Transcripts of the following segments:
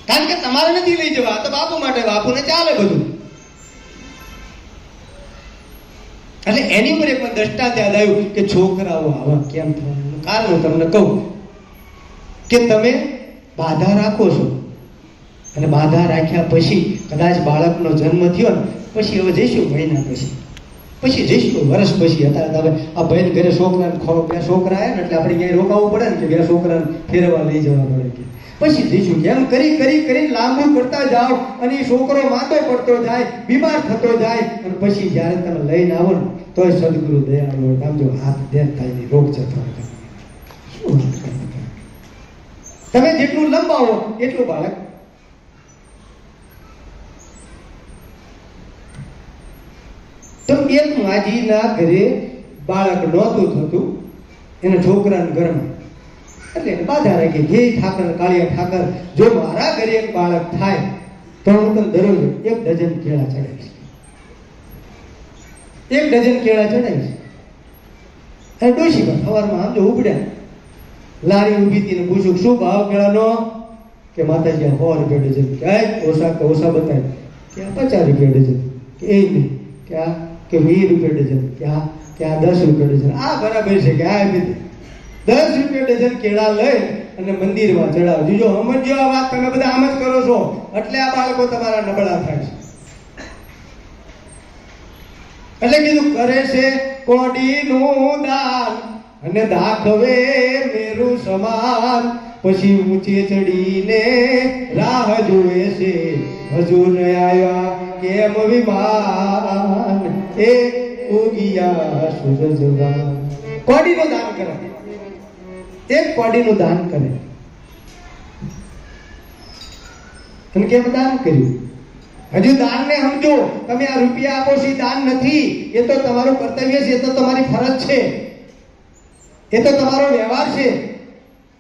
કારણ કે તમારે નથી લઈ જવા, તો બાપુ માટે, બાપુને ચાલે બધું. એટલે એની ઉપર એક દ્રષ્ટાંત યાદ આવ્યું કે છોકરાઓ આવા કેમ થવાનું કારણ હું તમને કહું કે તમે બાધા રાખો છો અને બાધા રાખ્યા પછી કદાચ બાળકનો જન્મ થયો ને પછી હવે જઈશું મહિના પછી જઈશું વર્ષ પછી. અત્યારે આ ભાઈ ઘરે છોકરાને બે છોકરા આવ્યા ને એટલે આપણે ક્યાંય રોકાવવું પડે ને કે બે છોકરાને ફેરવા લઈ જવા પડે કે પછી જઈશું. એમ કરી લાંબુ કરતા જાઓ અને એ છોકરો માંદો પડતો જાય, બીમાર થતો જાય અને પછી જ્યારે તમે લઈને આવો ને તોય સદગુરુ દયાળુ આમ જો હાથ દેખ થાય નહીં, રોગ જતો શું તમે જેટલું લંબાવો એટલું બાળક. તો એક માજીના ઘરે બાળક નહોતું થતું, એના છોકરાના ઘરમાં, એટલે બાધા રાખી હે ઠાકર, કાળિયા ઠાકર, જો મારા ઘરે એક બાળક થાય તો હું તને દરરોજ 1 ડઝન કેળા ચડાવીશ, 1 ડઝન કેળા ચડાવીશ. અને ડોશીમાં સવારમાં આમ જો ઉપડ્યા, લારી ઊભી હતી ને પૂછ્યું શું ભાવ કેળાનો? કે માતાજી 100 રૂપિયા ડઝન. કે ઓછા બતાય કે 50 રૂપિયા ડઝન. કે એ નહીં કે 20 રૂપિયા ડઝન. કે આ 10 રૂપિયા ડઝન. આ બરાબર છે કે આ 10 રૂપિયા ડઝન કેળા લઈ અને મંદિરમાં ચડાવજો. જો સમજો આ વાત, તમે બધા આમ જ કરો છો એટલે આ બાળકો તમારા નબળા થાય છે. એટલે કીધું કરે છે કોડીનું દાન અને દાખવે મેરું સમાન, પછી ઊંચે ચડીને રાહ જોવે છે હજુ ન આવ્યા કેમ વિમાન, એ ઉગિયા સૂરજવાન. કોડીનું દાન કરે, એક કોડીનું દાન કરે. અને કેમ દાન કર્યું? હજુ દાનને સમજો. તમે આ રૂપિયા આપો છો દાન નથી, એ તો તમારું કર્તવ્ય છે, એ તો તમારી ફરજ છે, એ તો તમારો વ્યવહાર છે,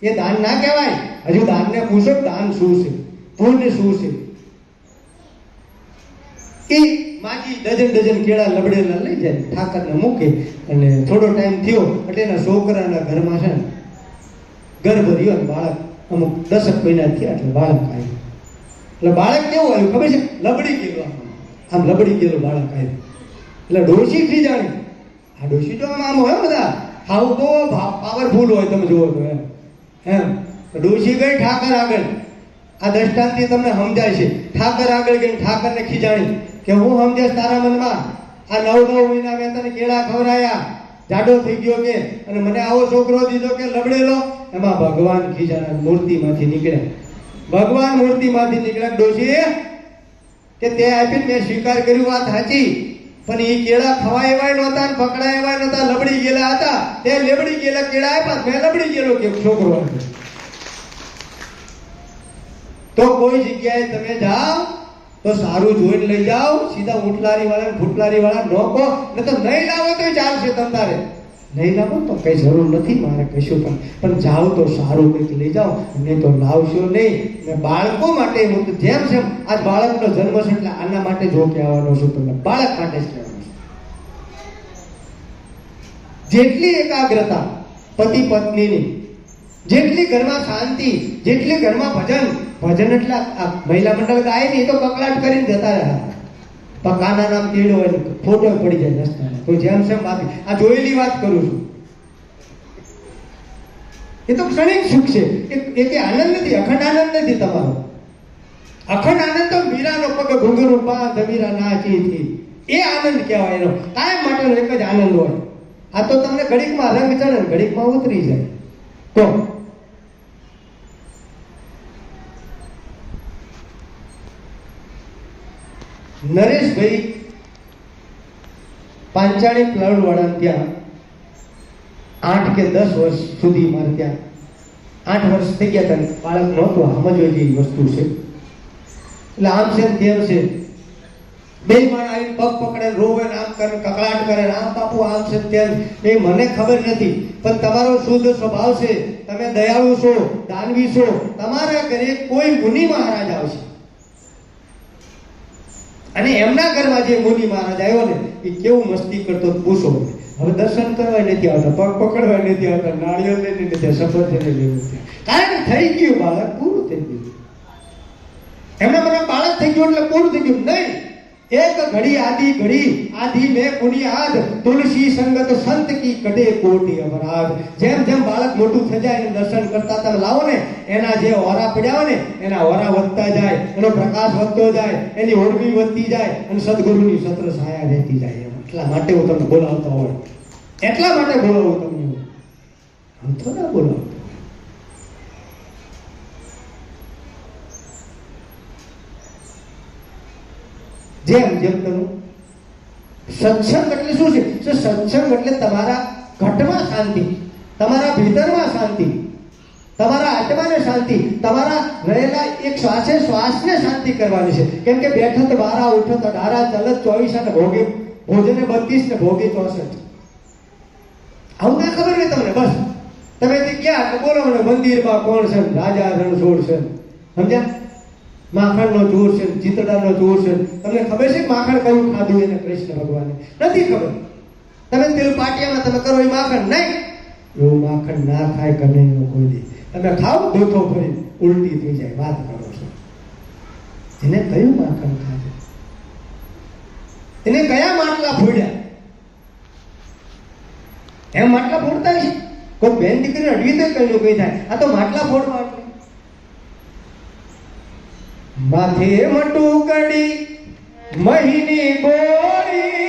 એ દાન ના કહેવાય. હજુ દાનને પૂછો દાન શું છે, પુણ્ય શું છે. એ માજી ડઝન કેળા લબડેલા લઈ જાય, ઠાકરને મૂકે અને થોડો ટાઈમ થયો એટલે એના છોકરાના ઘરમાં છે ને ગર્ભ રહ્યો ને બાળક અમુક 10 મહિના થયા એટલે બાળક આવ્યું. એટલે બાળક કેવું આવ્યું ખબર છે? લબડી ગયેલું, આમ લબડી ગયેલું બાળક આવ્યું. એટલે ડોશી ખીજાણી. આ ડોશી તો આમ હોય બધા હાવ બહુ પાવરફુલ હોય, તમે જુઓ તો એમ ડોશી ગઈ ઠાકર આગળ. આ દ્રષ્ટાંતથી તમને સમજાય છે. ઠાકર આગળ ગઈ, ઠાકરને ખીજાણી કે હું સમજેશ તારા મનમાં, આ 9 મહિના મેં તને કેળા ખવડાયા, જાડો થઈ ગયો કે, અને મને આવો છોકરો દીધો કે લબડેલો. એમાં ભગવાન ખીજાણા મૂર્તિમાંથી નીકળ્યા. ભગવાન મૂર્તિમાંથી નીકળ્યા. ડોશી કે તે આપીને મેં સ્વીકાર કર્યું, વાત સાચી, પણ એ કેળા ખવાય એવાય નહોતા ને પકડાય એવાય નહોતા, લબડી ગયેલા હતા. તે લેબડી ગયેલા કેળા આપ્યા, મેં લબડી ગયેલો કે છોકરો હતો. તો કોઈ જગ્યાએ તમે જાઓ તો સારું જોઈને લઈ જાઓ. સીધા ઉઠલારી વાળા ફૂટલારી વાળા નોકો, ને તો નહીં લાવો તો ચાલશે. તમારે નહીં લાવો તો કઈ જરૂર નથી મારે કશું, પણ જાઓ તો સારું કંઈક લઈ જાઓ, નહીં તો લાવશો નહીં. ને બાળકો માટે હું તો જેમ છે આજ બાળકનો જન્મ છે એટલે આના માટે જો કહેવાનો છું, તમને બાળક માટે જ કહેવાનું છે. જેટલી એકાગ્રતા પતિ પત્નીની, જેટલી ઘરમાં શાંતિ, જેટલી ઘરમાં ભજન એટલે મહિલા મંડળ ગાય નહીં તો કકલાટ કરીને જતા રહ્યા. પકાના નામ તેડો હોય ફોટો પડી જાય રસ્તામાં. તો જેમ સેમ વાત, આ જોયેલી વાત કરું છું. એ તો ક્ષણિક સુખ છે, એ કે આનંદ નથી, અખંડ આનંદ નથી તમારો. અખંડ આનંદ તો મીરાનો પગ ઘૂંઘરું બાંધ મીરા નાચી હતી, એ આનંદ કહેવાય. એનો કાયમ માટેનો એક જ આનંદ હોય. આ તો તમને ઘડીકમાં રંગ ચડે, ઘડીકમાં ઉતરી જાય. તો નરેશભાઈ પાંચાળી પ્લાવવાળા ત્યાં 8 કે 10 વર્ષ સુધી મારે ત્યાં 8 વર્ષ થઈ ગયા હતા. બાળક નહોતું, સમજવા જેવી વસ્તુ છે. એટલે આમ છે તેમ છે, બે માણ આવીને પગ પકડે, રોવે, આમ કરે, કકળાટ કરે, આમ બાપુ આમ છે તેમ. એ મને ખબર નથી, પણ તમારો શુદ્ધ સ્વભાવ છે, તમે દયાળુ છો, દાનવી છો. તમારા ઘરે કોઈ મુનિ મહારાજ આવશે અને એમના ઘરમાં જે મુનિ મહારાજ આવ્યો ને એ કેવું મસ્તી કરતો પૂછો. હવે દર્શન કરવા નથી આવતા, પગ પકડવા નથી આવતા, નાળિયેર લઈને નથી, શપથ લઈને લેવું, કારણ કે થઈ ગયું બાળક, પૂરું થઈ ગયું. થઈ ગયું એટલે પૂરું થઈ ગયું નહીં. એક ઘડી આદિ મેં બુનિયાદ તુલસી સંગત સંત કી કડે કોટી અપરાધ. જેમ જેમ બાળક મોટું થઈ જાય એને દર્શન કરતા તમે લાવો ને, એના જે ઓરા પડ્યા હોય ને એના ઓરા વધતા જાય, એનો પ્રકાશ વધતો જાય, એની ઓળખી વધતી જાય અને સદગુરુની સત્ર છાયા રહેતી જાય. એટલા માટે હું તમને બોલાવતો હોય, એટલા માટે બોલાવું તમને, હું તો ના બોલાવતો. જેમ જેમ કરું સત્સંગ એટલે શું છે? સત્સંગ એટલે તમારા ઘટમાં શાંતિ, તમારા ભીતરમાં શાંતિ, તમારા આત્માને શાંતિ, તમારા રહેલા એક શ્વાસે શ્વાસને શાંતિ કરવાની છે. કેમ કે બેઠત 12 ઉઠત 18 ચલત 24 અને ભોગે ભોજને 32 ને ભોગે 64. આવું ના ખબર ને તમને? બસ તમે તે ક્યાં કે બોલો ને મંદિરમાં કોણ છે, રાજા રણછોડ છે, સમજ્યા? માખણનો ચોર છે, ચિતડાનો ચોર છે. તમને ખબર છે માખણ કયું ખાધું એને કૃષ્ણ ભગવાને? નથી ખબર. તમે તેલ પાટિયામાં તમે કરો એ માખણ નહીં, એવું માખણ ના ખાય કનૈયો કોઈ દી. તમે ખાઓ ગોથો ફરી ઉલટી થઈ જાય, વાત કરો છો. એને કયું માખણ ખાધું? એને કયા માટલા ફોડ્યા? એમ માટલા ફોડતા છે? કોઈ બેન દીકરીને અડવી તો કઈ કઈ થાય, આ તો માટલા ફોડવા એટલે. માથે મટુકડી મહિની બોળી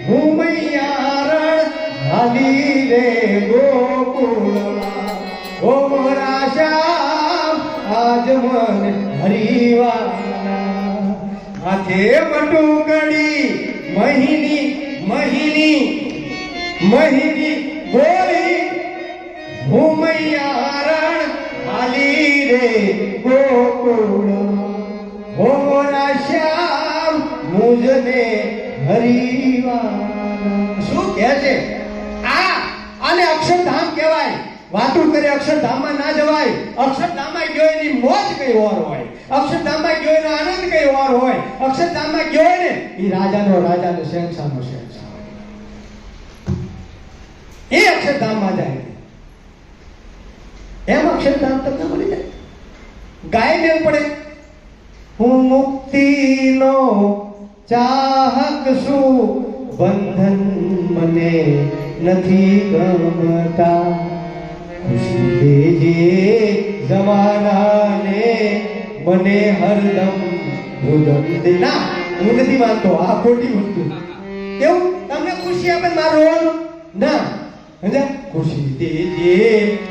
હું મૈયારણ હાલી રે ગોકુળમાં. ગોરા શ્યામ આજ મન હરિવાના. માથે મટુકડી મહિની બોળી હું મૈયારણ હાલી રે ગોકુળમાં. ગોરા શ્યામ મુજને હરિવાના. શું કહે છે આ? આને અક્ષરધામ કહેવાય. વાતું કરે અક્ષરધામમાં ના જવાય. અક્ષરધામમાં ગયો એની મોજ કઈ ઓર હોય, અક્ષરધામમાં ગયો એનો આનંદ કઈ ઓર હોય. અક્ષરધામમાં ગયો ને એ રાજાનો શહેનશાહનો શહેનશાહ હોય. એ અક્ષરધામમાં જાય. એમ અક્ષરધામ તમને મળી જાય. ગાય ને પડે હું મુક્તિનો ચાહક છું, બંધન મને નથી ગમતા. ખુશી દેજે જમાનાને મને હરદમ મુદમ દેના. હું નથી માનતો, આ ખોટી વસ્તુ. કેવું તમને ખુશી આપે મારો રોવાનું ના? ખુશી દેજે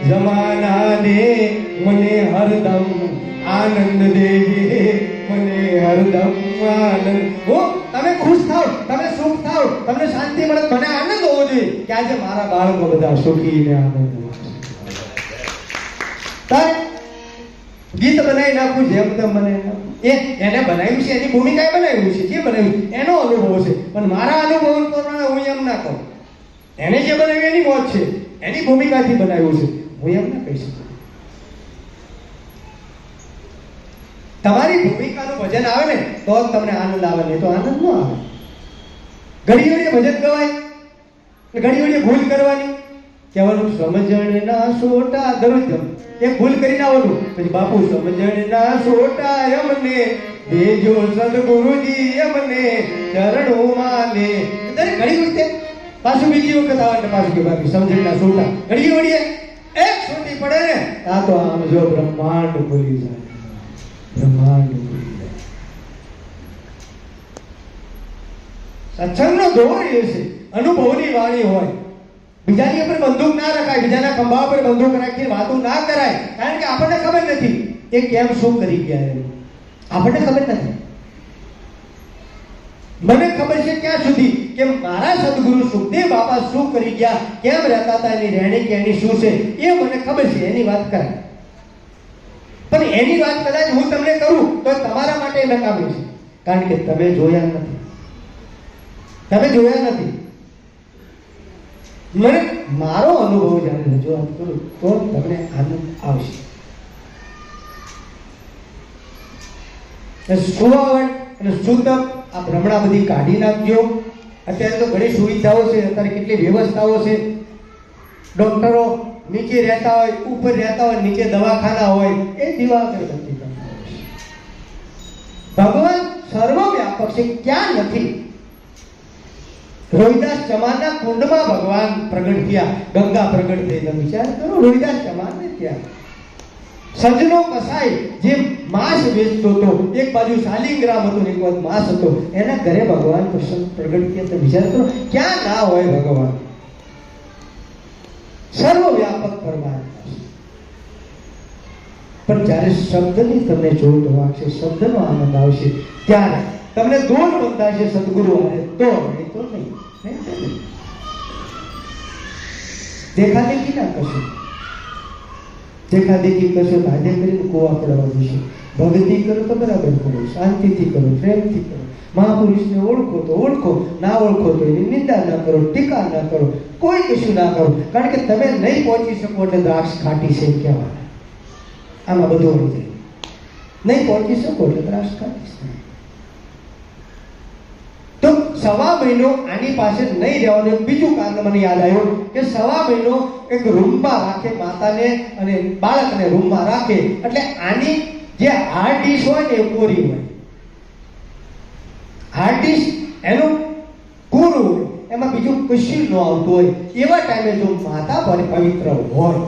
જમાનાને મને હરદમ આનંદ દેજે મને હરદમ આનંદ. તમે ખુશ થાવ, તમે સુખ થાવ, તમને શાંતિ મળે, મને આનંદ હોવો જોઈએ કે આજે મારા બાળકો બધા સુખી ને આનંદ. ગીત બનાવી નાખું જેમ તેમ મને એને બનાવ્યું છે, એની ભૂમિકાએ બનાવ્યું છે, જે બનાવ્યું એનો અનુભવ છે. પણ મારા અનુભવ પ્રમાણે હું એમ ના કહું. એને જે બનાવ્યું એની મોજ છે, એની ભૂમિકાથી બનાવ્યું છે, હું એમ ના કહી શકું. તમારી ભૂમિકાનું ભજન આવે ને તો તમને આનંદ આવે, નહીં તો આનંદ ન આવે. ઘડી ઘડી ભજન ગવાય, ઘડી ઘડી ભૂલ કરવાની, કહેવાનું સમજણના સોટા દરરોજ એક ભૂલ કરીને આવવાનું, પછી બાપુ સમજણના સોટા અમને દેજો સદગુરુજી અમને ચરણોમાં લે. ઘડી વખતે પાછું બીજી વખત આવે, પાછું કે બાપુ સમજણના સોટા. ઘડી ઘડીએ એક સોટી પડે ને આ તો આમ જો બ્રહ્માંડ ખોલી જાય, બ્રહ્માંડ ખોલી જાય. સત્સંગનો દોર એ છે, અનુભવની વાણી હોય. બીજાની ઉપર બંદૂક ના રખાય, બીજાના ખંભા પર બંદૂક રાખીને વાતો ના કરાય. કારણ કે આપણને ખબર નથી એ કેમ શું કરી ગયા એમ. આપણને ખબર નથી. મને ખબર છે ક્યાં સુધી કે મારા સદગુરુ સુખદેવ બાપા શું કરી ગયા, કેમ રહેતા હતા, એની રહેણી કેણી શું છે એ મને ખબર છે. એની વાત કરાય. પણ એની વાત કદાચ હું તમને કરું તો તમારા માટે નકામી છે. કારણ કે તમે જોયા નથી, તમે જોયા નથી. મને મારો અનુભવ જ્યારે રજૂઆત કરું તો તમને આનંદ આવશે. સુવાવટ અને શુદ્ધ આ ભ્રમણા બધી કાઢી નાખજો. અત્યારે તો ઘણી સુવિધાઓ છે, અત્યારે કેટલી વ્યવસ્થાઓ છે. ડોક્ટરો નીચે રહેતા હોય, ઉપર રહેતા હોય, નીચે દવાખાના હોય, એ દીવા અગરબત્તી કરતા હોય. ભગવાન સર્વવ્યાપક છે, ક્યાં નથી. રોહિદાસ ચમાનના કુંડમાં ભગવાન પ્રગટ થયા, ગંગા પ્રગટ થઈ. તમે વિચાર કરો, રોહિદાસ ચમાનને ત્યાં સજનો કસાઈ જે માંસ વેચતો હતો, એક બાજુ શાલિગ્રામ હતું, એક બાજુ માંસ હતો, એના ઘરે ભગવાન કૃષ્ણ પ્રગટ થયા. તમે વિચાર કરો, ક્યાં ના હોય ભગવાન. સર્વવ્યાપક પરમાત્મા. પણ જ્યારે શબ્દની તમને જોત વાગશે, શબ્દનો આનંદ આવશે, ત્યારે તમને દોર બંધાશે સદગુરુ આવે તો, નહીં તો નહીં. દેખાદેખી ના કરશો, દેખાદેખી કરશો તો આજે કરીને કુવા પડવા જશે. ભક્તિ કરો તો બરાબર કરો, શાંતિથી કરો, પ્રેમથી કરો. મહાપુરુષને ઓળખો તો ઓળખો, ના ઓળખો તો એની નિંદા ના કરો, ટીકા ના કરો, કોઈ કશું ના કરો. કારણ કે તમે નહીં પહોંચી શકો એટલે દ્રાક્ષ ખાટી છે કહેવાય. આમાં બધું હોય છે. નહીં પહોંચી શકો એટલે દ્રાક્ષ ખાટી છે. તો સવા મહિનો આની પાસે નહીં રહેવાનું. બીજું કારણ મને યાદ આવ્યું કે સવા મહિનો એક રૂમમાં રાખે માતાને અને બાળકને રૂમમાં રાખે, એટલે આની જે હાર્ડ ડીશ હોય ને એ કોરી હોય. હાર્ડ ડીશ એનું કોરું હોય, એમાં બીજું કશું ન આવતું હોય. એવા ટાઈમે જો માતા પવિત્ર હોય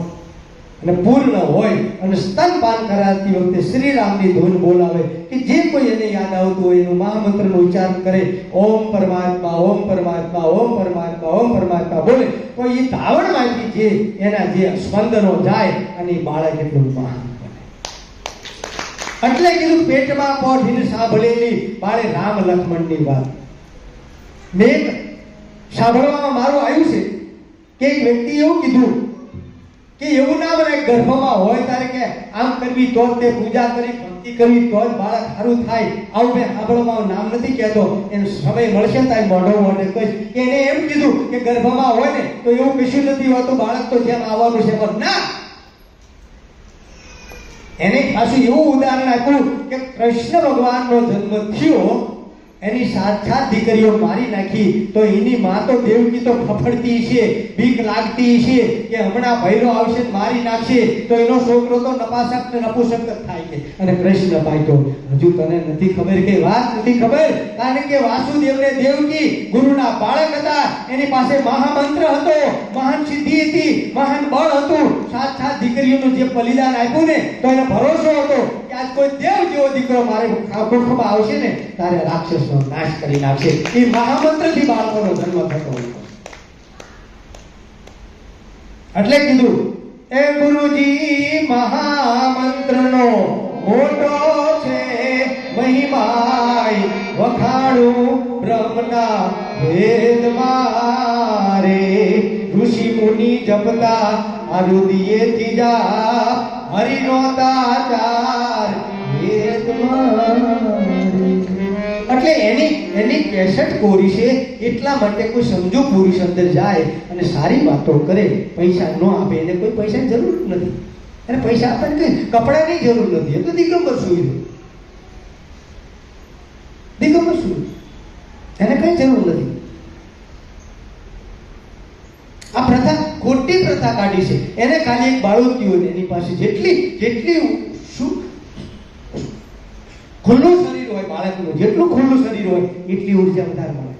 અને પૂર્ણ હોય અને સ્તનપાન કરાવતી વખતે શ્રીરામની ધૂન બોલાવે કે જે કોઈ એને યાદ આવતું હોય એનું મહામંત્રનો ઉચ્ચાર કરે, ઓમ પરમાત્મા, ઓમ પરમાત્મા, ઓમ પરમાત્મા, ઓમ પરમાત્મા બોલે તો એ ધાવણમાંથી જે એના જે સ્પંદનો જાય અને એ બાળક એટલું મહાન બને. એટલે કીધું પેટમાં પોઢીને સાંભળેલી બાળે રામ લક્ષ્મણની વાત. મેં સાંભળવામાં મારું આવ્યું છે કે એક વ્યક્તિ એવું કીધું કે એવું ના બને ગર્ભમાં હોય ત્યારે કે આમ કરવી તો તે પૂજા કરી ભક્તિ કરવી તો જ બાળક સારું થાય. આવું મેં સાંભળવામાં નામ નથી કહેતો, એનો સમય મળશે તાય મોઢો મોઢે કહીશ કે એને એમ કીધું કે ગર્ભમાં હોય ને તો એવું કશું નથી હોતું, બાળક તો જેમ આવવાનું છે પણ ના. એને પાછું એવું ઉદાહરણ આપ્યું કે કૃષ્ણ ભગવાનનો જન્મ થયો, એની સાત દીકરીઓ મારી નાખી તો એની માં તો દેવકી તો ફફડતી છે, બીક લાગતી છે કે હમણાં ભૈરો આવશે મારી નાખશે તો એનો છોકરો તો નપાસક ને નપુસક થાય છે. અને કૃષ્ણ ભાઈ તો હજુ તને નથી ખબર કે વાત નથી ખબર, કારણ કે વાસુદેવને દેવકી ગુરુના બાળક હતા, એની પાસે મહામંત્ર હતો, મહાન સિદ્ધિ હતી, મહાન બળ હતું. સાત દીકરીઓનું જે બલિદાન આપ્યું ને તો એને ભરોસો હતો કે આજ કોઈ દેવ જેવો દીકરો મારે મુખમાં આવશે ને તારે રાક્ષસ નાશ કરી નાખશે. એ મહામંત્રથી બાળકોનો જન્મ થતો હતો. એટલે કીધું એ ગુરુજી મહામંત્રનો મોટો છે મહિમાય, વખાણું બ્રહ્મના વેદ મારે, ઋષિ મુનિ જપતા આરુદિયેથી જા, હરિનો દાતાર વેદ મારે. એટલે એની કેસેટ કોરી છે. એટલા માટે કોઈ સમજુ પુરુષ અંદર જાય અને સારી વાતો કરે, પૈસા ન આપે, એને કોઈ પૈસાની જરૂર નથી. એને પૈસા આપે ને કપડાની જરૂર નથી, એ તો દિગંબર સુઈ રહ્યો, દિગંબર સુઈ, એને કઈ જરૂર નથી. આ પ્રથા ખોટી પ્રથા કાઢી છે. એને ખાલી એક બાળોતી હોય એની પાસે જેટલી શું ખુલ્લું શરીર હોય બાળકનું, જેટલું ખુલ્લું શરીર હોય એટલી ઉર્જા વધારે મળે.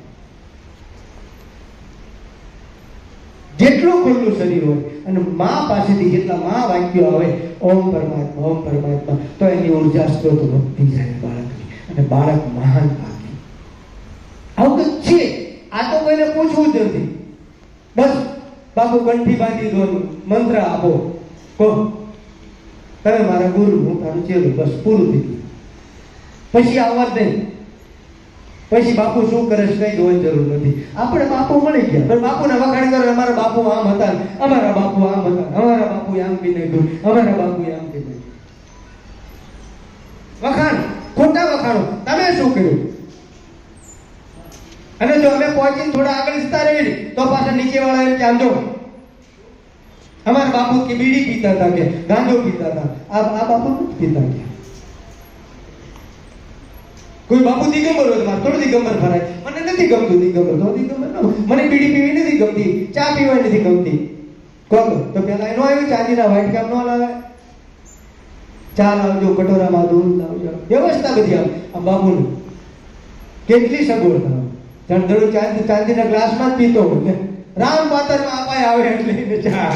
જેટલું ખુલ્લું શરીર હોય અને મા પાસેથી જેટલા મા વાક્યો આવે ઓમ પરમાત્મા, ઓમ પરમાત્મા, તો એની ઉર્જા સ્ત્રોત વધતી જાય બાળકની અને બાળક મહાન પામે. આવું તો છે. આ તો કોઈને પૂછવું જ નથી. બસ બાપુ કંઠી બાંધી દો, મંત્ર આપો, કહો તમે મારા ગુરુ, હું તારું ચેલું, બસ પૂરું થઈ ગયું. પછી આવવા જ નહીં. પછી બાપુ શું કરે છે કઈ જોવાની જરૂર નથી. આપણે બાપુ મળી ગયા, પણ બાપુને વખાણ કરો અમારા બાપુ આમ હતા, અમારા બાપુ આમ હતા, અમારા બાપુ આમ પી નાખ્યું, અમારા બાપુ આમ પી નાખ્યું. વખાણ, ખોટા વખાણો. તમે શું કર્યું? અને જો અમે પહોંચીને થોડા આગળ જતા રહીએ તો પાછા નીચે વાળા એમ કે આમ જો અમારા બાપુ કે બીડી પીતા હતા કે ગાંજો પીતા હતા, આ બાપુ નથી પીતા કે. કોઈ બાપુ દિગંબર હોય મારે થોડું દિગંબર ફરાય, મને નથી ગમતું દિગંબર, તો દિગંબર ન, મને બીડી પીવી નથી ગમતી, ચા પીવાની નથી ગમતી. કહો તો પેલા એનો આવ્યું ચાંદીના વાટકા ન લાવે, ચા લાવજો, કટોરામાં દૂધ લાવજો, વ્યવસ્થા બધી આમ બાબુને કેટલી સગવડતા. ચણદડું ચાંદીના ગ્લાસમાં જ પીતો હોય, રામ પાતરમાં અપાય આવે એટલે ચા.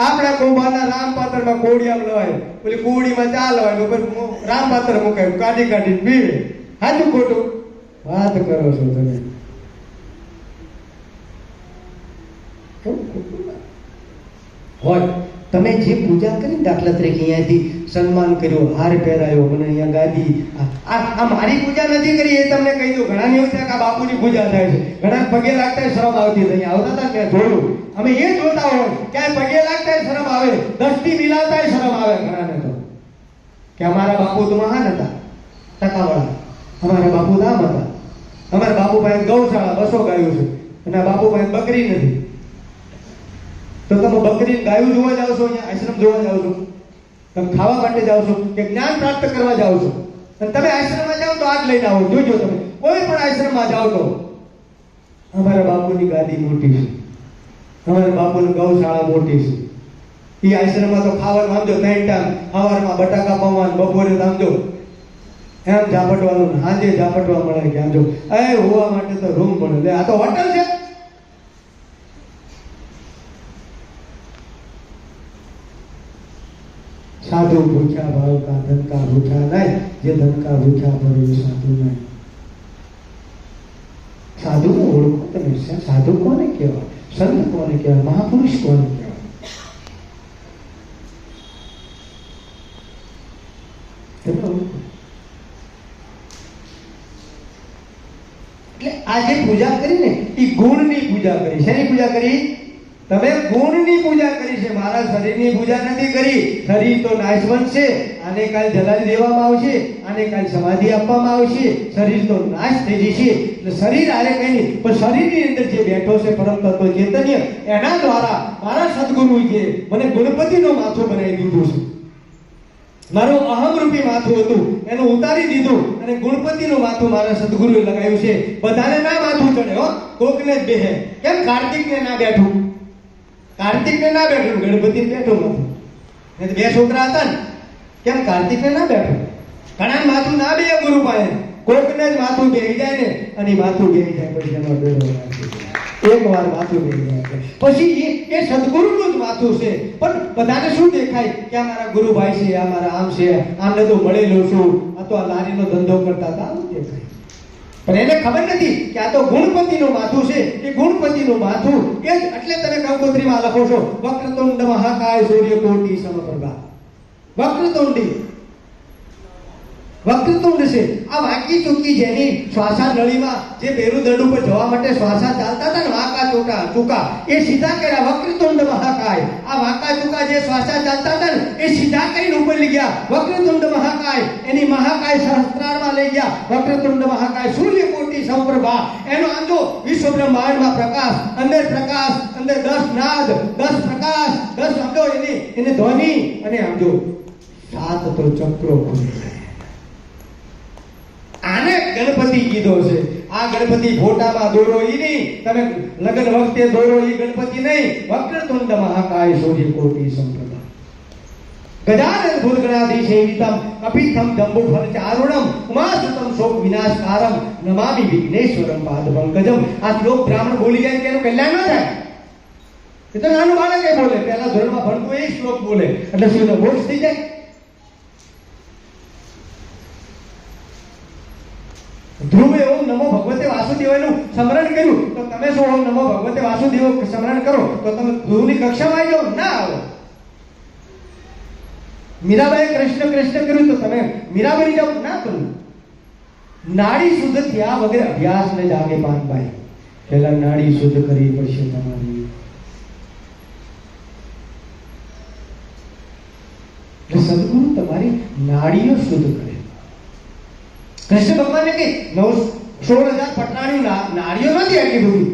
આપણા કોબાના રામ પાતરમાં કોડિયામ લવાય, પેલી કોડીમાં ચા લવાય, રામ પાત્ર મુકાય, કાઢી કાઢીને પીવે. સાચું ખોટું વાત કરો છો તમે? હોય તમે જે પૂજા કરી, દાખલા તરીકે અહીંયાથી સન્માન કર્યો, હાર પહેરાયો, મને અહીંયા ગાદી, આ મારી પૂજા નથી કરી એ તમને કહી દઉં. ઘણા એવું છે કે આ બાપુની પૂજા થાય છે, ઘણા પગે લાગતા શરમ આવતી હતી. અહીંયા આવતા હતા ત્યાં જોયું, અમે એ જોતા હોય ક્યાંય પગે લાગતા શરમ આવે, દસ્તી મિલાવતા શરમ આવે ઘણાને તો, કે અમારા બાપુ તો મહાન હતા, ટકાવાળા, અમારા બાપુ નામ હતા, અમારા બાપુ પાસે ગૌશાળા 200 ગાયું છે, અને બાપુ પાસે બકરી નથી. તો તમે બકરી ગાયું જોવા જાવ છો, અહીંયા આશ્રમ જોવા જાવ છો, તમે ખાવા માટે જાવ છો કે જ્ઞાન પ્રાપ્ત કરવા જાવ છો, અને તમે આશ્રમમાં જાઓ તો આજ લઈને આવો. જોજો તમે કોઈ પણ આશ્રમમાં જાઓ તો અમારા બાપુની ગાદી મોટી છે, અમારા બાપુની ગૌશાળા મોટી છે. એ આશ્રમમાં તો ખાવાનું સમજો 3 ટાઈમ, સવારમાં બટાકા પૌવાનું, બપોરે સમજો એમ ઝાપટવાનું, સાંજે ઝાપટવા મળે કે સમજો એ હોવા માટે તો રૂમ મળે. આ તો હોટલ છે. साधु भूखा भाव का धन का भूखा नहीं, जे धन का भूखा भरे साधु नहीं. साधु को ओळखो તમે, साधु कोने कहेवाय, संत कोने कहेवाय, महापुरुष कोने कहेवाय? એટલે આ જે પૂજા કરી ને એ ગુણની પૂજા કરી. શેની પૂજા કરી? તમે ગુણની પૂજા કરી છે, મારા શરીરની પૂજા નથી કરી. શરીર તો નાશવંત છે, આને કાલ જલાલી દેવામાં આવશે, આને કાલ સમાધિ આપવામાં આવશે, શરીર તો નાશ થઈ જશે. એટલે શરીર આરે કઈ નહીં, પણ શરીરની અંદર જે બેઠો છે પરમ તત્વ ચૈતન્ય, એના દ્વારા મારા સદગુરુએ મને ગણપતિનો માથું બનાવી દીધું છે. મારું અહમરૂપી માથું હતું એનું ઉતારી દીધું, અને ગણપતિનું માથું મારા સદગુરુએ લગાવ્યું છે. બધાને ના માથું ચડે હો, કોકને જ બેહે. કેમ કાર્તિકને ના બેઠું? કાર્તિકને ના બેઠું, ગણપતિને બેઠું માથું. બે છોકરા હતા ને, કેમ કાર્તિકને ના બેઠું? ઘણા માથું ના બે ગુરુ પાસે, કોકને જ માથું બેહી જાય ને, અને માથું બેહી જાય પછી એનો બેડો એકવાર માથું બેહી જાય પછી એ સદગુરુનું જ માથું છે. પણ બધાને શું દેખાય કે આ મારા ગુરુભાઈ છે, આ મારા આમ છે, આમને તો મળેલો છું, આ તો આ લારીનો ધંધો કરતા હતા, આવું દેખાય. પણ એને ખબર નથી કે આ તો ગુણપતિનું માથું છે. એ ગુણપતિનું માથું એ જ, એટલે તમે કંકોત્રીમાં લખો છો વક્રતુંડ મહાકાય સૂર્યકોટિ સમપ્રભા. વક્રતુંડ છે આ વાંકી ચૂકી, જેની શ્વાસા નળીમાં જે મેરુદંડ ઉપર જવા માટે શ્વાસા ચાલતા હતા ને, વાંકા ચૂકા એ સીધા કર્યા. વક્રતુંડ મહાકાય, આ વાંકા ચૂકા જે શ્વાસા ચાલતા હતા ને એ સીધા કરીને ઉપર લઈ ગયા. વક્રતુંડ મહાકાય, એની મહાકાય સહસ્ત્રારમાં લઈ ગયા. વક્રતુંડ મહાકાય સૂર્યકોટિ સમપ્રભા. એનો આંધો વિશ્વ બ્રહ્માંડમાં પ્રકાશ, અંદર 10 નાદ, 10 પ્રકાશ, 10 આંધો એને ધ્વનિ, અને આંધો 7 તો ચક્રો ખુલે. આને ગણપતિ કીધો છે. આ ગણપતિ ફોટામાં દોરો ઈ નહીં, તમે લગ્ન વખતે દોરો ઈ ગણપતિ નહીં. વક્રતુંડ મહાકાય સૂર્યકોટિ સમપ્રભા. ગજાનન ભૂતગણાધિ સેવિતમ કપિથમ જંબુફલ ચારુણમ ઉમાસુતમ શોક વિનાશકારમ નમામિ વિઘ્નેશ્વરમ પાદ પંકજમ. આ શ્લોક બ્રાહ્મણ બોલી જાય કે એનું કલ્યાણ ન થાય. એ તો નાનું બાળક એ બોલે, પહેલા ધોરણમાં ભણતો એ શ્લોક બોલે એટલે શું મોક્ષ થઈ જાય? ધ્રુવે ઓમ નમો ભગવતે વાસુદેવનું સ્મરણ કર્યું તો તમે શું ઓમ નમો ભગવતે વાસુદેવ સ્મરણ કરો તો તમે ધ્રુવની કક્ષામાં આવી જાઓ? ના આવો. મીરાબાઈએ કૃષ્ણ કર્યું તો તમે મીરા બની જાઓ? ના બનો. નાડી શુદ્ધ થયા વગર અભ્યાસ ને જાગે પાનબાઈ. પહેલા નાડી શુદ્ધ કરવી પડશે તમારી. સદગુરુ તમારી નાડીઓ શુદ્ધ કરે. કૃષ્ણ ભગવાને કે 16,000 પટરાણી નારીઓ નથી આટલી બધી,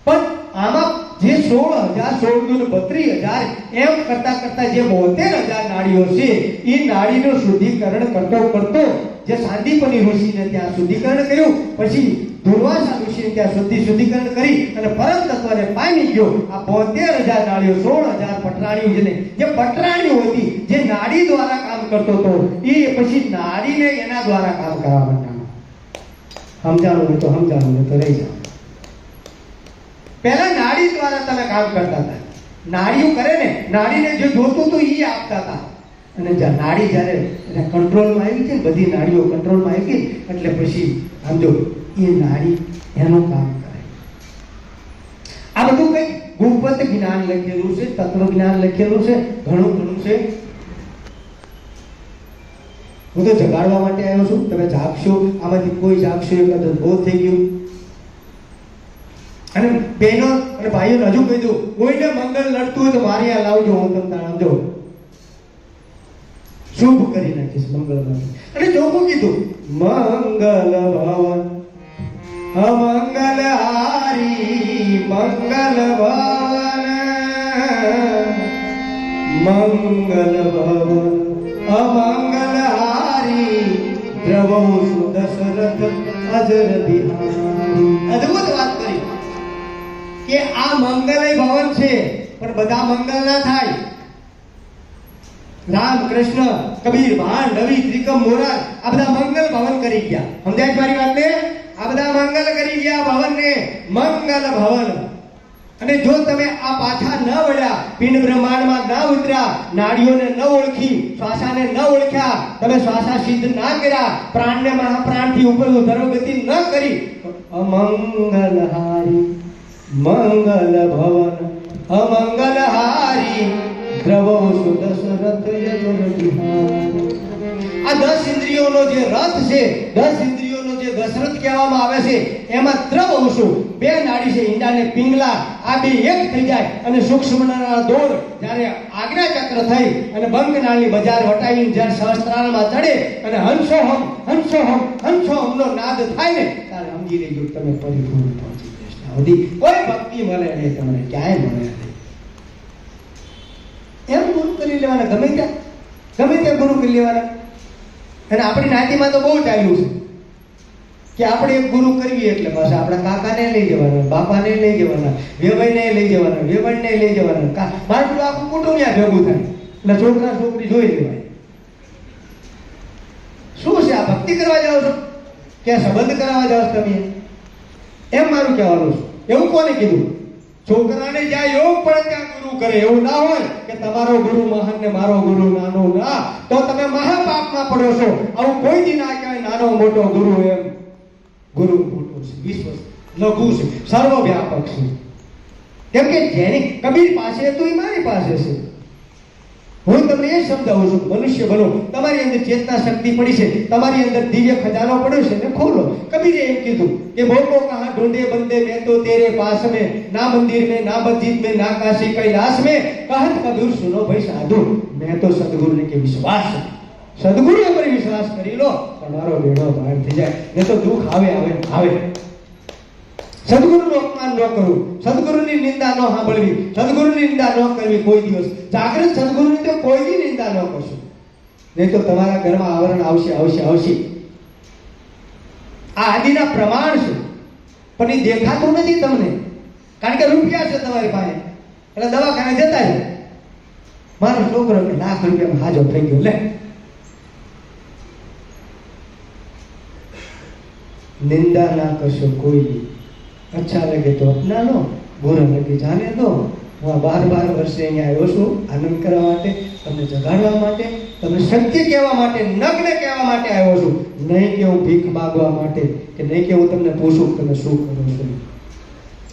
પણ આમાં જે 16,000 32,000 એમ કરતા જે 72,000 નાડીઓ છે એ નાડીનું શુદ્ધિકરણ કરતો જે સાંદીપની ઋષિને ત્યાં શુદ્ધિકરણ કર્યું. પછી દુર્વાસા ઋષિ ત્યાં શુદ્ધિકરણ કરી અને પરમ તત્વને પામી ગયો. આ 72,000 નાડીઓ, 16,000 પટરાણીઓ, જે પટરાણીઓ હતી, જે નાડી દ્વારા કામ કરતો હતો, એ પછી નાડીને એના દ્વારા કામ કરવા માંડ્યા. સમજાણું હોય તો સમજાણું, નહીં તો રહી જાવ. પહેલા નાડી દ્વારા તમે કામ કરતા હતા. નાડીઓ કરે ને, નાડીને જે જોતું હતું એ આપતા હતા. અને નાડી જ્યારે એને કંટ્રોલમાં આવી છે, બધી નાડીઓ કંટ્રોલમાં આવી ગઈ એટલે પછી સમજો એ નાડી એનું કામ કરે. આ બધું કંઈક ગુપ્ત જ્ઞાન લખેલું છે, તત્વ જ્ઞાન લખેલું છે, ઘણું ઘણું છે. હું તો જગાડવા માટે આવ્યો છું. તમે જાગશો, આમાંથી કોઈ જાગશો એટલે બહુ થઈ ગયું. અને બહેનો અને ભાઈઓને હજુ કહી દઉં, કોઈને મંગળ લડતું હોય તો મારી આ લાવજો, હું તમને સમજો શુભ કરી નાખીશ મંગળમાં. અને ચોખ્ખું કીધું, મંગલ ભવન અમંગલ હારી, મંગલ ભવન મંગલ ભવન અમંગલ હારી, દ્રવૌ દશરથ અજર બિહારી. અદભુત વાત કરી કે આ મંગલય ભવન છે, પણ બધા મંગલ ના થાય. રામ, કૃષ્ણ, કબીર, ભાન, રવિ, ત્રિકમ, મોરાર આ બધા મંગલ ભવન કરી ગયા. સમજાય મારી વાતને? આ બધા મંગલ કરી ગયા ભવનને, મંગલ ભવન. અને જો તમે આ પાછા ન વળ્યા, પિંડ બ્રહ્માંડમાં ન ઉતર્યા, નાડીઓને ન ઓળખી, શ્વાસાને ન ઓળખ્યા, તમે શ્વાસા સિદ્ધ ના કર્યા, પ્રાણને મહાપ્રાણથી ઉપરનું ધર્મગતિ ન કરી, અમંગલ હારી મંગલ ભવન અમંગલ હારી, દ્રવૌ દશરથ યજ્ઞ બિહારી. આ 10 ઇન્દ્રિયોનો જે રથ છે, 10 ઇન્દ્રિયોનો જે દશરથ કહેવામાં આવે છે, એમાં દ્રવૌ બે નાડી છે, ઈંડા ને પિંગલા, આ બે એક થઈ જાય અને સૂક્ષ્મના દોર જ્યારે આજ્ઞા ચક્ર થઈ અને બંકનાળની બજાર વટાવીને જ્યારે સહસ્ત્રારમાં ચડે અને હંસોહમ હંસોહમ હંસોહમનો નાદ થાય ને, ત્યારે સમજી લેજો તમે પરિપૂર્ણ પહોંચી જશો. કોઈ ભક્તિ મળે નહીં, તમને ક્યાંય મળે નહીં. એમ ગુરુ કરી લેવાના, ગમે ત્યાં ગુરુ કરી લેવાના. અને આપણી નાતીમાં તો બહુ ચાલ્યું છે કે આપણે એક ગુરુ કરવી એટલે બસ આપણા કાકાને લઈ જવાના, બાપાને લઈ જવાના, વેવાઈને લઈ જવાના, વેવાણને લઈ જવાના, મારું આખું કુટુંબ ત્યાં ભેગું થાય એટલે છોકરા છોકરી જોઈ લેવાય. શું છે આ? ભક્તિ કરવા જાઓ છો કે સંબંધ કરાવવા જાઓ છો તમે? એમ મારું કહેવાનું છે. એવું કોને કીધું? છોકરાને જ્યાં યોગ પડે ત્યાં ગુરુ કરે. એવું ના હોય કે તમારો ગુરુ મહાન ને મારો ગુરુ નાનો. ના, તો તમે મહાપાપમાં પડો છો. આવું કોઈ દી ના કહેવાય નાનો મોટો ગુરુ. એમ ગુરુ મોટો છે, વિશ્વ લઘુ છે, સર્વવ્યાપક છે. કેમ કે જેની કબીર પાસે તો એ મારી પાસે છે. હું તમને એ સમજાવું છું, મનુષ્ય બનો, તમારી અંદર ચેતના શક્તિ પડી છે, તમારી અંદર દિવ્ય ખજાનો પડ્યો છે ને ખોલો. કબીરે એમ કીધું કે ભોગો કહા ઢૂંઢે બંદે મેં તો તેરે પાસ में, ना मंदिर में, ना मस्जिद में, ना काशी कैलाश में, कहत कबीर सुनो भाई साधु, मैं तो सदगुरु ने के विश्वास, सदगुरु पर विश्वास કરી લો, તમારો બેડો પાર થઈ જાય. નહીં તો દુઃખ આવે. સદગુરુનું અપમાન ન કરવું, સદગુરુની નિંદા ન સાંભળવી, સદગુરુની નિંદા ન કરવી કોઈ દિવસ. જાગૃત સદગુરુની તો કોઈ દી નિંદા ન કરશો, નહીં તો તમારા ઘરમાં આવરણ આવશે. આ આદિના પ્રમાણ છે, પણ એ દેખાતું નથી તમને, કારણ કે રૂપિયા છે તમારી પાસે એટલે દવાખાને જતા છે. મારો છોકરો કે ₹1,00,000 હાજો થઈ ગયો, લે. નિંદા ના કરશો કોઈ. अच्छा लगे तो अपना लो, बुरा लगे जाने दो. હું 12 વર્ષે અહીંયા આવ્યો છું આનંદ કરવા માટે, તમને જગાડવા માટે, તમને સત્ય કહેવા માટે, નગ્ન કહેવા માટે આવ્યો છું. નહીં કે હું ભીખ માંગવા માટે, કે નહીં કે હું તમને પૂછું તમે શું કરો છો.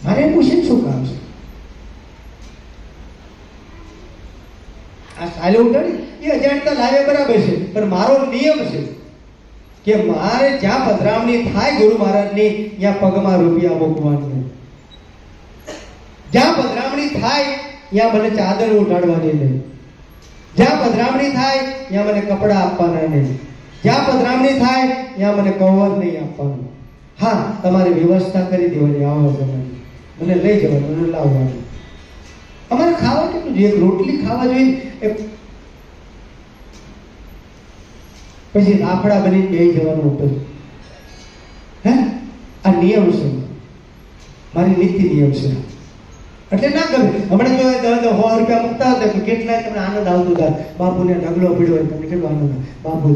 મારે પૂછીને શું કામ છે? આ સાલે ઉઠાડી એ અજાણતા લાવે બરાબર છે, પણ મારો નિયમ છે કે મારે જ્યાં પધરામણી થાય ગુરુ મહારાજની ત્યાં પગમાં રૂપિયા મૂકવાની. જ્યાં પધરામણી થાય ત્યાં મને ચાદર ઉઠાડવાની નહીં. જ્યાં પધરામણી થાય ત્યાં મને કપડા આપવાના નહીં. જ્યાં પધરામણી થાય ત્યાં મને કવર નહીં આપવાનું. હા, તમારે વ્યવસ્થા કરી દેવાની, આવો જવાની, મને લઈ જવાનું, મને લાવવાનું. અમારે ખાવા કેટલું જોઈએ? એક રોટલી ખાવા જોઈએ, પછી રાફડા બની બે જવાનું ઉપર. હે, આ નિયમ છે, મારી નીતિ નિયમ છે, એટલે ના ગમે. હમણાં જો 100 રૂપિયા મૂકતા હતા તો કેટલાય તમને આનંદ આવતો હતા. બાપુને ઢગલો પડ્યો હોય તમને કેટલો આનંદ આવે. બાપુ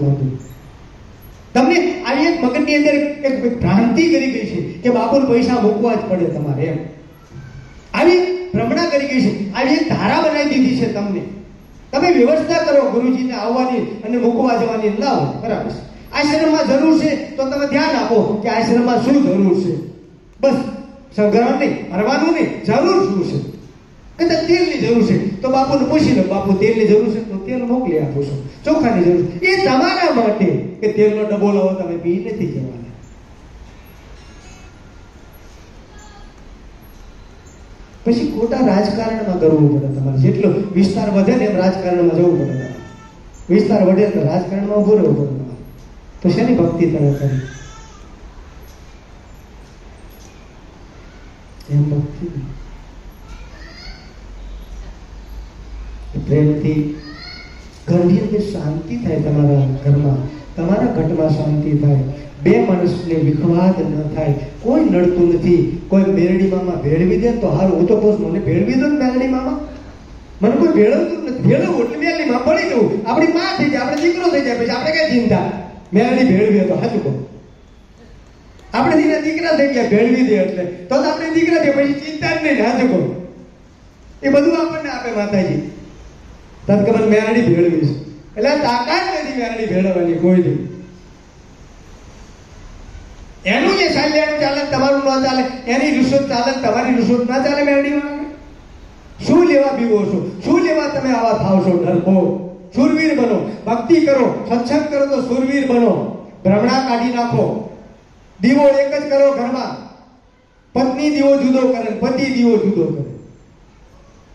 તમને આવી એક મગજની અંદર એક ભ્રાંતિ કરી ગઈ છે કે બાપુને પૈસા મૂકવા જ પડે તમારે, એમ આવી ભ્રમણા કરી ગઈ છે. આવી એક ધારા બનાવી દીધી છે તમને. તમે વ્યવસ્થા કરો ગુરુજીને આવવાની અને મૂકવા જવાની, લાવો બરાબર. આશ્રમમાં જરૂર છે તો તમે ધ્યાન આપો કે આશ્રમમાં શું જરૂર છે, બસ. સંગ્રહ નહીં, હરવાનું નહીં, જરૂર શું છે. કદાચ તેલની જરૂર છે તો બાપુને પૂછી લો, બાપુ તેલની જરૂર છે તો તેલ મોકલી આપું છું. ચોખાની જરૂર એ તમારા માટે કે તેલનો ડબ્બો લાવો, તમે પી નથી જવાના. પછી ખોટા રાજકારણમાં કરવું પડે તમારે. જેટલો વિસ્તાર વધે ને એમ રાજકારણમાં જવું પડે તમારે. વિસ્તાર વધે તો રાજકારણમાં ઉભું રહેવું પડે તમારે. તો શેની ભક્તિ તમે કરી? એમ ભક્તિ પ્રેમથી ઘરની અંદર શાંતિ થાય. તમારા ઘરમાં, તમારા ઘટમાં શાંતિ થાય. બે માણસને વિખવાદ ન થાય. કોઈ નડતું નથી. કોઈ મેરડી મામા ભેળવી દે તો હારું. હું તો કહું મને ભેળવી દો ને મેરડી મામા, મને કોઈ ભેળવતું નથી. ભેળવું એટલે મેરડી માં પડી જવું. આપણી માં થઈ જાય, આપણે દીકરો થઈ જાય, પછી આપણે કઈ ચિંતા. મેરડી ભેળવી તો સાચું કહું. આપણે દીના દીકરા થઈ ગયા ભેળવી દે એટલે, તો આપણે દીકરા થઈ પછી ચિંતા જ નહીં. સાચું કહું. એ બધું આપણને આપે માતાજી. તત્કમન મેરડી ભેળવી છે એટલે તાકાત નથી મેરડી ભેળવવાની કોઈ નહીં. એનું જે ચાલ્યાનું ચાલે તમારું ન ચાલે, એની રિશ્વત ચાલે તમારી રિશ્વત ના ચાલે. મેરડીમાં શું લેવા બીવો છો? શું લેવા તમે આવા થાવ છો? ડરપો. શૂરવીર બનો, ભક્તિ કરો, સત્સંગ કરો તો શૂરવીર બનો. ભ્રમણા કાઢી નાખો. દીવો એક જ કરો ઘરમાં. પત્ની દીવો જુદો કરે, પતિ દીવો જુદો કરે,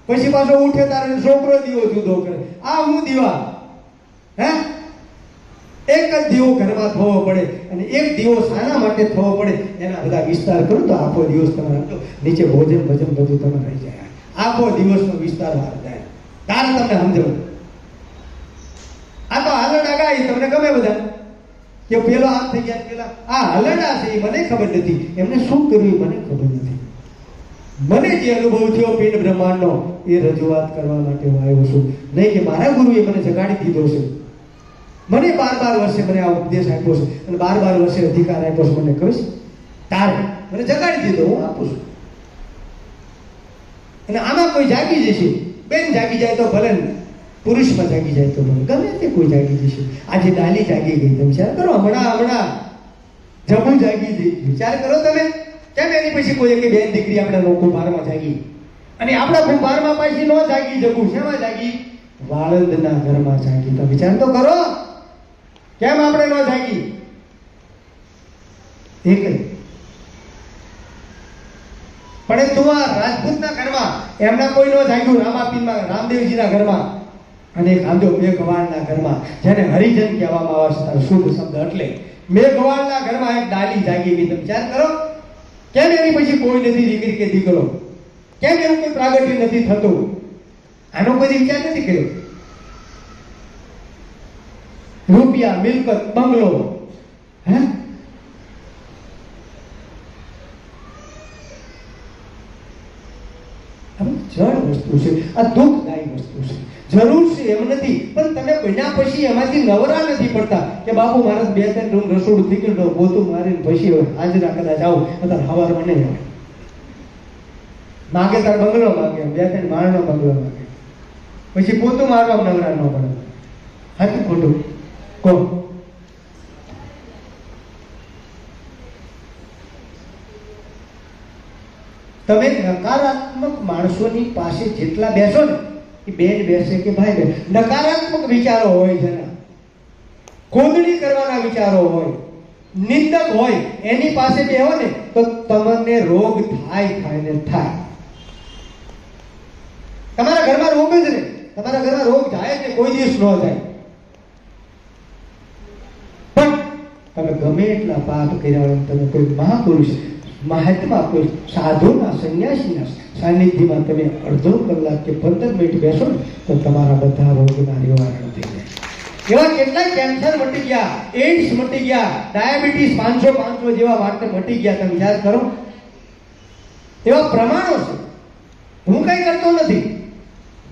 પછી પાછો ઉઠે તારે છોકરો દીવો જુદો કરે. આ હું દીવા હે? એક જ દીવો ઘરમાં થવો પડે. અને એક દીવો શાના માટે થવો પડે એના બધા વિસ્તાર કરો તો આખો દિવસ તમારે નીચે ભોજન ભજન બધું તમે રહી જાય. આખો દિવસનો વિસ્તાર વાર જાય. તારે તમને સમજાવું. આ તો હાલડા ગાય તમને ગમે બધા કે પેલો આમ થઈ ગયા, પેલા આ હલડા છે એ મને ખબર નથી, એમને શું કર્યું મને ખબર નથી. મને જે અનુભવ થયો પિંડ બ્રહ્માંડનો એ રજૂઆત કરવા માટે હું આવ્યો છું. નહીં કે મારા ગુરુએ મને જગાડી દીધો છે. મને 12 વર્ષે મને આ ઉપદેશ આપ્યો છે અને 12 વર્ષે અધિકાર આપ્યો છે. મને કહીશ તારે મને જગાડી દીધો, હું આપું છું. અને આમાં કોઈ જાગી જશે, બેન જાગી જાય તો ભલે, પુરુષમાં જાગી જાય તો ભલે, ગમે તે કોઈ જાગી જશે. આજે ડાલી જાગી ગઈ, તમે વિચાર કરો. હમણાં જબુ જાગી ગઈ, વિચાર કરો તમે. કેમ એની પછી કોઈ કે બેન દીકરી આપણા લોકો કુંભારમાં જાગી, અને આપણા કુંભારમાં પાછી ન જાગી જબુ શેમાં જાગી? વાળંદના ઘરમાં જાગી. તો વિચાર તો કરો કેમ આપણે ન જાગી? એક પણ તું આ રાજપૂતના ઘરમાં એમના કોઈ ન જાગ્યું. રામાપીરમાં રામદેવજીના ઘરમાં અને કાંદો મેઘવાળના ઘરમાં, જેને હરિજન કહેવામાં આવે છે શુભ શબ્દ એટલે મેઘવાળના ઘરમાં એક ડાલી જાગી ગઈ. તમે વિચાર કરો કેમ એની પછી કોઈ નથી દીકરી કે દીકરો? કેમ એવું કોઈ પ્રાગટ્ય નથી થતું? આનો કોઈ વિચાર નથી કર્યો? રૂપિયા, મિલકત, બંગલો, હે જળ વસ્તુ છે. આ દુઃખદાયી વસ્તુ છે. જરૂર છે એમ નથી, પણ તમે બન્યા પછી એમાંથી નવરા નથી પડતા કે બાપુ મારે 2-3 રૂમ રસોડું થઈ ગયું, પોતું મારીને પછી હાજરા કદાચ આવું અત્યારે હવારમાં નહીં આવે. માગે તાર બંગલો માગે, 2-3 માળનો બંગલો માગે, પછી પોતું મારવા નવરા ન પડે. હાથું ખોટું કહો? તમે નકારાત્મક માણસોની પાસે જેટલા બેસો ને, એ બેન બેસે કે ભાઈ બેન, નકારાત્મક વિચારો હોય છે, ખોદણી કરવાના વિચારો હોય, નિંદક હોય, એની પાસે બેહો ને તો તમને રોગ થાય ને થાય. તમારા ઘરમાં રોગ જ ને, તમારા ઘરમાં રોગ જાય કે કોઈ દિવસ ન જાય. પણ તમે ગમે એટલા પાપ કર્યા હોય, તમે કોઈ મહાપુરુષ, મહાત્મા, કોઈ સાધુના, સંન્યાસીના સાનિધ્યમાં તમે અડધો કલાક કે 15 મિનિટ બેસો ને તો તમારા બધા રોગના નિવારણ થઈ જાય. એવા કેટલાય કેન્સર મટી ગયા, એડ્સ મટી ગયા, ડાયાબિટીસ 500 જેવા માટે મટી ગયા. તમે વિચાર કરો, એવા પ્રમાણો છે. હું કઈ કરતો નથી,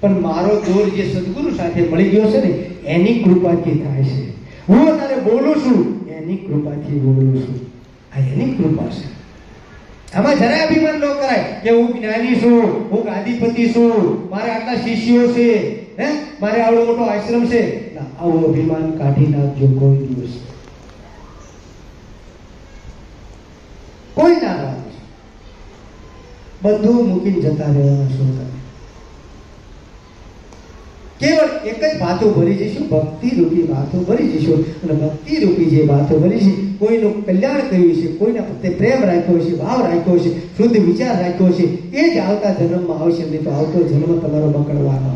પણ મારો દોર જે સદગુરુ સાથે મળી ગયો છે ને એની કૃપાથી થાય છે. હું અત્યારે બોલું છું એની કૃપાથી બોલું છું. આ એની કૃપા છે. આમાં જરાય અભિમાન ન કરાય કે હું જ્ઞાની છું, હું ગાદીપતિ છું, મારે આટલા શિષ્યો છે, હે મારે આવડો મોટો આશ્રમ છે. ના, આવું અભિમાન કાઢી નાખજો. કોઈ દિવસ કોઈ ના રાખે, બધું મૂકીને જતા રહેવાના છો. કેવળ એક જ વાતો ભરી જઈશું, ભક્તિ રૂપી વાતો ભરી જઈશું. અને ભક્તિ રૂપી જે વાતો ભરી છે, કોઈનું કલ્યાણ કર્યું છે, કોઈના પ્રત્યે પ્રેમ રાખ્યો છે, ભાવ રાખ્યો છે, શુદ્ધ વિચાર રાખ્યો છે, એ જ આવતા જન્મમાં આવશે. નહીં તો આવતો જન્મ તમારો બકડવાનો.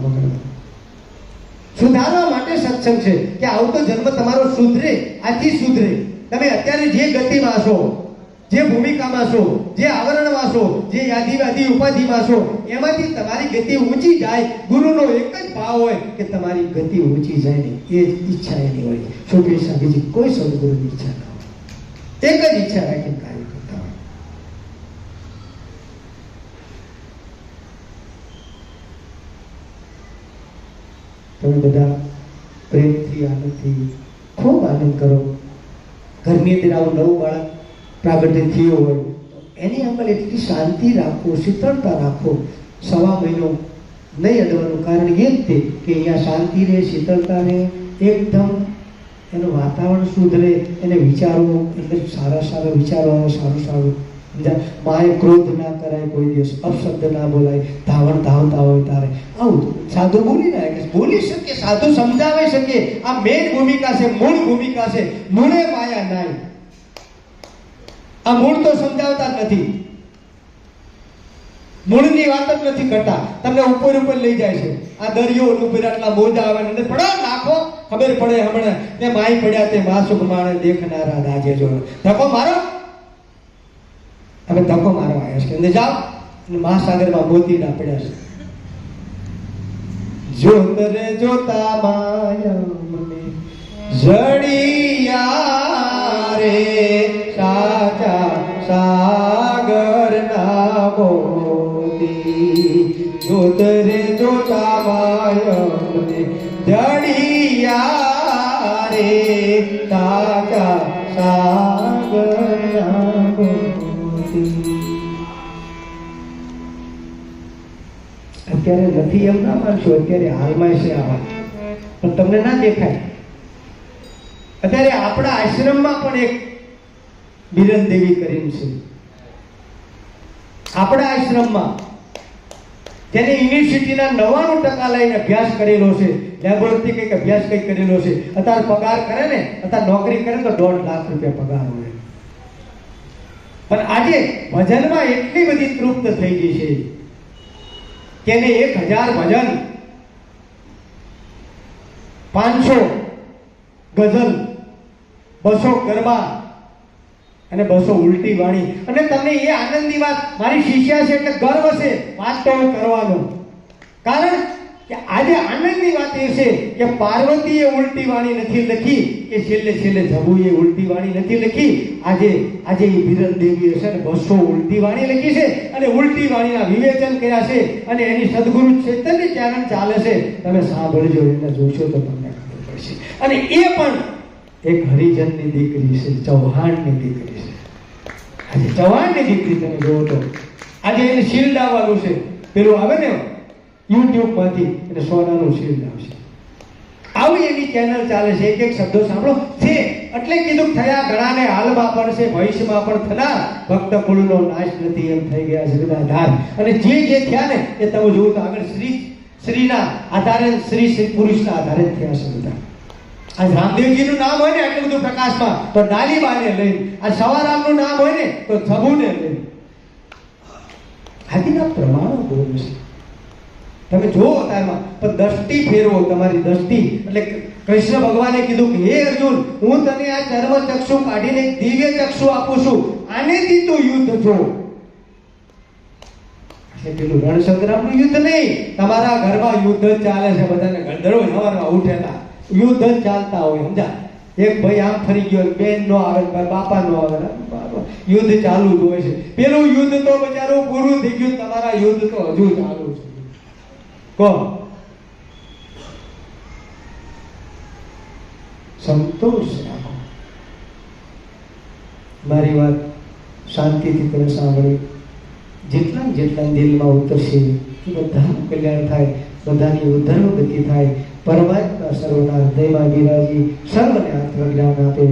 સુધારવા માટે સત્સંગ છે કે આવતો જન્મ તમારો સુધરે, આથી સુધરે. તમે અત્યારે જે ગતિમાં છો, જે ભૂમિકામાં છો, જે આવરણમાં છો, જે યાદીવાદી ઉપાધિમાં છો, એમાંથી તમારી ગતિ ઊંચી જાય. ગુરુનો એક જ ભાવ હોય કે તમારી ગતિ ઊંચી જાય ને એ જ ઈચ્છા એની હોય. છોકરી સાથે બીજી કોઈ સદગુરુની ઈચ્છા ના હોય, એક જ ઈચ્છા રાખીને કાર્ય કરતા હોય. તમે બધા પ્રેમથી, આનંદથી ખૂબ આનંદ કરો. ઘરની અંદર આવું નવું બાળક પ્રાગટ્ય થયો હોય એની આગળ એટલી શાંતિ રાખો, શીતળતા રાખો. 1.5 મહિનો નહીં અડવાનું કારણ એ જ તે કે અહીંયા શાંતિ રહે, શીતળતા રહે, એકદમ એનું વાતાવરણ શુદ્ધ રહે, એને વિચારો એટલે સારા વિચારો આવે, સારું. માએ ક્રોધ ના કરાય, કોઈ દિવસ અપશબ્દ ના બોલાય, ધાવતા હોય તારે આવું સાધુ બોલી શકે, સાધુ સમજાવી શકે. આ મેન ભૂમિકા છે, મૂળ ભૂમિકા છે. મૂળે માયા નાય. આ મૂળ તો સમજાવતા જ નથી, મૂળની વાત જ નથી કરતા. તમને ઉપર લઈ જાય છે. આ દરિયો ઉપર આટલા મોજા આવે ને પડો નાખો, ખબર પડે હમણાં તે માઈ પડ્યા તે માસુક માણે દેખનારા દાજે જો ધક્કો મારો. હવે ધક્કો મારો આવ્યો છે અંદર જાઓ અને મહાસાગરમાં મોતીના પડ્યા છે. જોત રે જોતા માયા મને જડિયા રે સાચા સાગર ના મોતી. જોત રે જોતા માયા મને જડિયા રે સાચા સાગર ના મોતી. અત્યારે નથી એમ ના માનશો, અત્યારે હાલમાં છે આવા, પણ તમને ના દેખાય. અત્યારે આપણા આશ્રમમાં પણ એક બિરન દેવી કરીને છે. આપણા આશ્રમમાં જેને યુનિવર્સિટીના 99% લઈને અભ્યાસ કરેલો છે, લેબોરેટરી કંઈક અભ્યાસ કંઈક કરેલો છે, અત્યારે પગાર કરે ને, અત્યારે નોકરી કરે તો 1.5 લાખ રૂપિયા પગાર હોય. પણ આજે ભજનમાં એટલી બધી તૃપ્ત થઈ ગઈ છે કે એને 1000 ભજન, 500 ગઝલ, 200 ગરબા અને 200 ઉલટી વાણી. અને તમને એ આનંદની વાત, મારી શિષ્યા છે એટલે ગર્વ છે વાત તો કરવાનો. કારણ કે આજે આનંદની વાત એ છે કે પાર્વતીએ ઉલટી વાણી નથી લખી, કે છેલ્લે જબુએ ઉલટી વાણી નથી લખી. આજે એ બિરન દેવીએ છે ને 200 ઉલટી વાણી લખી છે અને ઉલટી વાણીના વિવેચન કર્યા છે અને એની સદગુરુ ચૈતન્ય ચરણ ચાલે છે. તમે સાંભળજો, એને જોશો તો તમને ખબર પડશે. અને એ પણ એક હરિજનની દીકરી છે, ચૌહાણની દીકરી છે. આજે ચૌહાણની દીકરી તમે જોવો તો આજે એને શિલ્ડ આવવાનું છે. પેલું આવે ને યુટ્યુબ માંથી એને સોનાનું શિલ્ડ આવશે. આવી એની ચેનલ ચાલે છે. એક શબ્દો સાંભળો છે એટલે કીધું થયા ઘણાને હાલમાં પણ છે, ભવિષ્યમાં પણ થનાર. ભક્ત કુળનો નાશ નથી એમ થઈ ગયા જગદાધાર. અને જે થયા ને એ તમે જોવું તો આગળ શ્રીના આધારે, શ્રી પુરુષના આધારે થયા છે બધા. આ રામદેવજીનું નામ હોય ને એટલું બધું પ્રકાશમાં તો ડાલીબાને લઈને, આ સવારામનું નામ હોય ને તો જબુને લઈને. આદિના પ્રમાણો બહુ છે. તમે જુઓ તારમાં પણ દ્રષ્ટિ ફેરવો, તમારી દ્રષ્ટિ. એટલે કૃષ્ણ ભગવાને કીધું કે હે અર્જુન, હું તને આ ચર્મ ચક્ષુ કાઢીને દિવ્ય ચક્ષુ આપું છું, આનેથી તું યુદ્ધ જો. એટલે પેલું રણસંગ્રામનું યુદ્ધ નહીં, તમારા ઘરમાં યુદ્ધ ચાલે છે. બધાને ગળદરો હવારમાં ઉઠેલા યુદ્ધ જ ચાલતા હોય સમજા. એક ભાઈ આમ ફરી ગયો, બેન નો આવે, બાપા નો આવે, યુદ્ધ ચાલુ જ હોય છે. પેલું યુદ્ધ તો બચારું પૂરું થઈ ગયું, તમારા યુદ્ધ તો હજુ ચાલુ છે. કહો સંતોષ રાખો. મારી વાત શાંતિથી તમે સાંભળી, જેટલા દિલમાં ઉતરશે એ બધાનું કલ્યાણ થાય, બધાની ઉદ્ધાર ગતિ થાય. પરમાત્મા સર્વના હૃદયમાં બિરાજી સર્વને આત્મજ્ઞાન આપે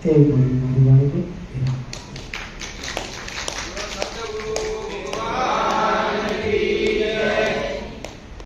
તે મારી વાણી.